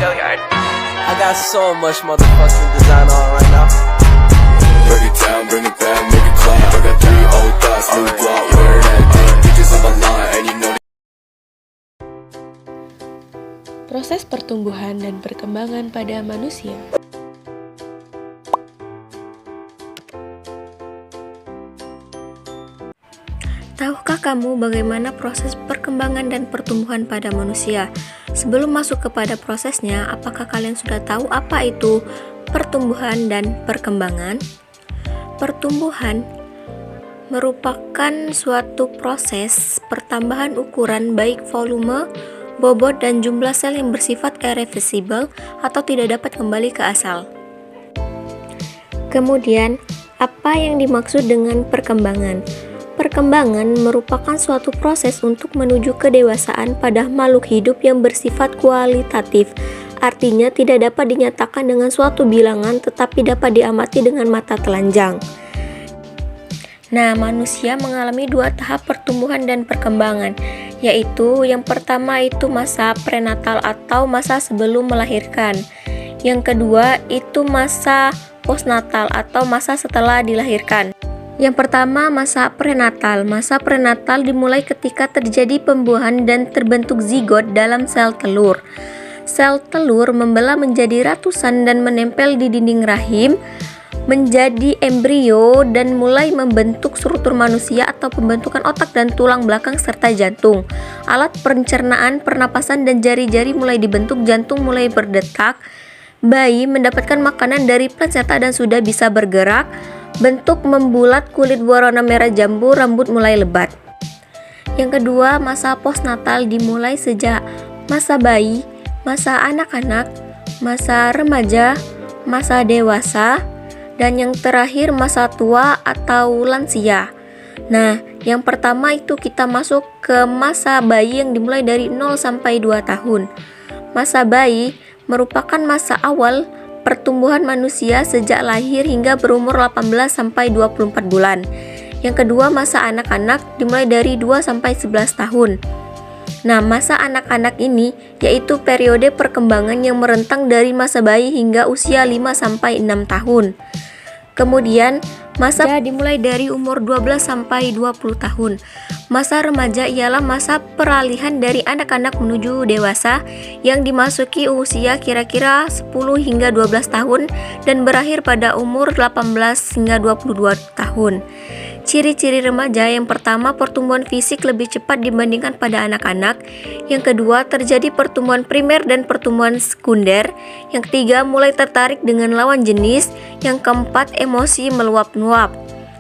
I got so much motherfucking design on right now. Break it down, bring it back, make it clap. I got 3 old thoughts, new block, wear that thing. Bitches on my line, and you know. Proses pertumbuhan dan perkembangan pada manusia. Tahukah kamu bagaimana proses perkembangan dan pertumbuhan pada manusia? Sebelum masuk kepada prosesnya, apakah kalian sudah tahu apa itu pertumbuhan dan perkembangan? Pertumbuhan merupakan suatu proses pertambahan ukuran baik volume, bobot, dan jumlah sel yang bersifat irreversible atau tidak dapat kembali ke asal. Kemudian, apa yang dimaksud dengan perkembangan? Perkembangan merupakan suatu proses untuk menuju kedewasaan pada makhluk hidup yang bersifat kualitatif, artinya tidak dapat dinyatakan dengan suatu bilangan tetapi dapat diamati dengan mata telanjang. Nah, manusia mengalami 2 tahap pertumbuhan dan perkembangan, yaitu yang pertama itu masa prenatal atau masa sebelum melahirkan. Yang kedua itu masa postnatal atau masa setelah dilahirkan. Yang pertama, masa prenatal. Masa prenatal dimulai ketika terjadi pembuahan dan terbentuk zigot dalam sel telur. Sel telur membelah menjadi ratusan dan menempel di dinding rahim, menjadi embrio dan mulai membentuk struktur manusia atau pembentukan otak dan tulang belakang serta jantung. Alat pencernaan, pernapasan, dan jari-jari mulai dibentuk, jantung mulai berdetak. Bayi mendapatkan makanan dari plasenta dan sudah bisa bergerak. Bentuk membulat, kulit berwarna merah jambu, rambut mulai lebat. Yang kedua, masa postnatal dimulai sejak masa bayi, masa anak-anak, masa remaja, masa dewasa, dan yang terakhir masa tua atau lansia. Nah, yang pertama itu kita masuk ke masa bayi yang dimulai dari 0 sampai 2 tahun. Masa bayi merupakan masa awal pertumbuhan manusia sejak lahir hingga berumur 18 sampai 24 bulan. Yang kedua, masa anak-anak dimulai dari 2 sampai 11 tahun. Nah, masa anak-anak ini yaitu periode perkembangan yang merentang dari masa bayi hingga usia 5 sampai 6 tahun. Kemudian, masa dimulai dari umur 12 sampai 20 tahun. Masa remaja ialah masa peralihan dari anak-anak menuju dewasa yang dimasuki usia kira-kira 10 hingga 12 tahun dan berakhir pada umur 18 hingga 22 tahun. Ciri-ciri remaja: yang pertama, pertumbuhan fisik lebih cepat dibandingkan pada anak-anak. Yang kedua, terjadi pertumbuhan primer dan pertumbuhan sekunder. Yang ketiga, mulai tertarik dengan lawan jenis. Yang keempat, emosi meluap-luap.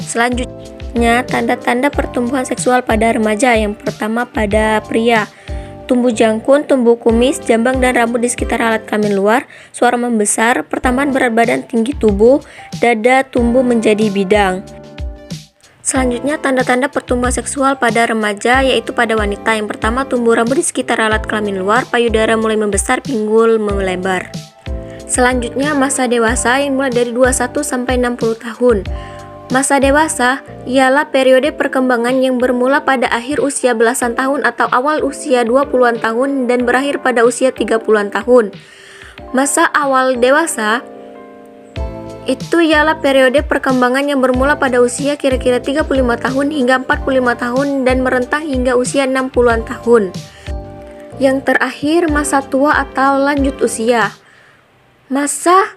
Selanjutnya, tanda-tanda pertumbuhan seksual pada remaja. Yang pertama, pada pria: tumbuh jangkung, tumbuh kumis, jambang dan rambut di sekitar alat kelamin luar, suara membesar, pertambahan berat badan, tinggi tubuh, dada tumbuh menjadi bidang. Selanjutnya, tanda-tanda pertumbuhan seksual pada remaja yaitu pada wanita. Yang pertama, tumbuh rambut di sekitar alat kelamin luar, payudara mulai membesar, pinggul melebar. Selanjutnya, masa dewasa yang mulai dari 21 sampai 60 tahun. Masa dewasa ialah periode perkembangan yang bermula pada akhir usia belasan tahun atau awal usia 20-an tahun dan berakhir pada usia 30-an tahun. Masa awal dewasa itu ialah periode perkembangan yang bermula pada usia kira-kira 35 tahun hingga 45 tahun dan merentang hingga usia 60-an tahun. Yang terakhir, masa tua atau lanjut usia. Masa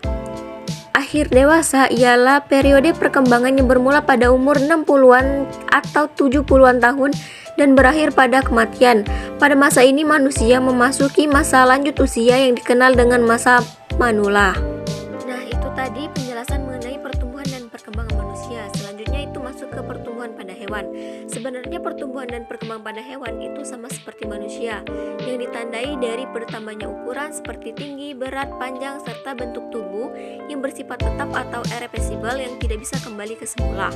akhir dewasa ialah periode perkembangan yang bermula pada umur 60-an atau 70-an tahun dan berakhir pada kematian. Pada masa ini manusia memasuki masa lanjut usia yang dikenal dengan masa manula. Nah, itu tadi penjelasan mengenai pertumbuhan dan perkembangan manusia. Selanjutnya itu masuk ke pertumbuhan pada hewan. Sebenarnya pertumbuhan dan perkembangan pada hewan itu sama seperti manusia, yang ditandai dari bertambahnya ukuran seperti tinggi, berat, panjang, serta bentuk tubuh yang bersifat tetap atau irreversible yang tidak bisa kembali ke semula.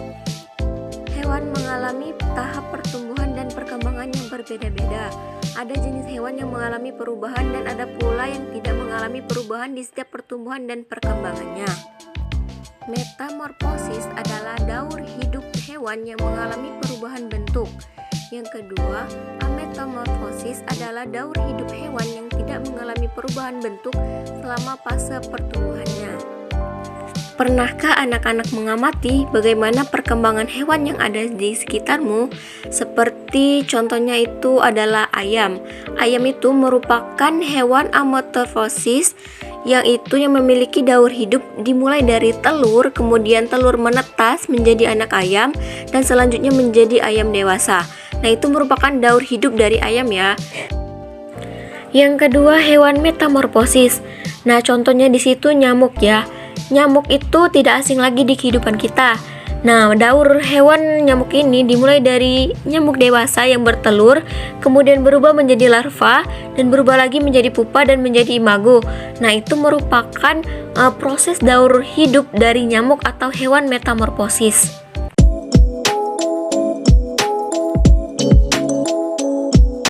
Hewan mengalami tahap pertumbuhan dan perkembangan yang berbeda-beda. Ada jenis hewan yang mengalami perubahan dan ada pula yang tidak mengalami perubahan di setiap pertumbuhan dan perkembangannya. Metamorfosis adalah daur hidup hewan yang mengalami perubahan bentuk. Yang kedua, ametamorfosis adalah daur hidup hewan yang tidak mengalami perubahan bentuk selama fase pertumbuhannya. Pernahkah anak-anak mengamati bagaimana perkembangan hewan yang ada di sekitarmu? Seperti contohnya itu adalah ayam. Ayam itu merupakan hewan ametamorfosis yang memiliki daur hidup dimulai dari telur, kemudian telur menetas menjadi anak ayam, dan selanjutnya menjadi ayam dewasa. Nah, itu merupakan daur hidup dari ayam ya. Yang kedua, hewan metamorfosis. Nah, contohnya di situ nyamuk ya. Nyamuk itu tidak asing lagi di kehidupan kita. Nah, daur hewan nyamuk ini dimulai dari nyamuk dewasa yang bertelur, kemudian berubah menjadi larva, dan berubah lagi menjadi pupa dan menjadi imago. Nah, itu merupakan proses daur hidup dari nyamuk atau hewan metamorfosis.